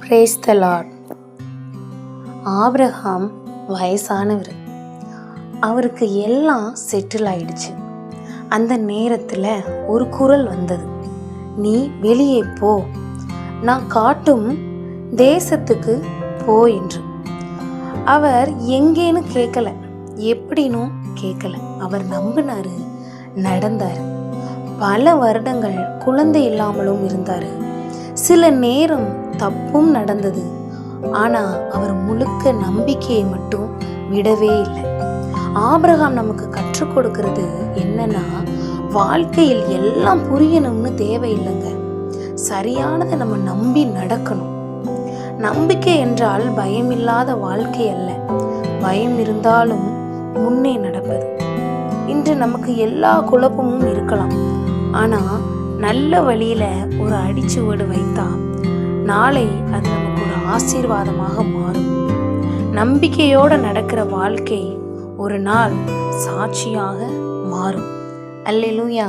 Brace த Lord. Abraham வயசானவர், அவருக்கு எல்லாம் செட்டில் ஆயிடுச்சு. அந்த நேரத்தில் ஒரு குரல் வந்தது, நீ வெளியே போ, நான் காட்டும் தேசத்துக்கு போ என்று. அவர் எங்கேன்னு கேட்கல, எப்படினும் கேட்கல. அவர் நம்பினாரு, நடந்தார். பல வருடங்கள் குழந்தை இல்லாமலும் இருந்தார். சில நேரம் தப்பும் நடந்தது. ஆனா அவர் முழுக்க நம்பிக்கையை மட்டும் விடவே இல்லை. ஆபிரகாம் நமக்கு கற்றுக் கொடுக்கிறது என்னன்னா, வாழ்க்கையில் எல்லாம் புரியணும்னு தேவையில்லைங்க. சரியானதை நம்ம நம்பி நடக்கணும். நம்பிக்கை என்றால் பயமில்லாத வாழ்க்கை அல்ல, பயம் இருந்தாலும் முன்னே நடப்பது. இன்று நமக்கு எல்லா குழப்பமும் இருக்கலாம், ஆனா நல்ல வழியில ஒரு அடிச்சுவடு வைத்தா நாளை அது நமக்கு ஒரு ஆசீர்வாதமாக மாறும். நம்பிக்கையோட நடக்கிற வாழ்க்கை ஒரு நாள் சாட்சியாக மாறும். அல்லேலூயா.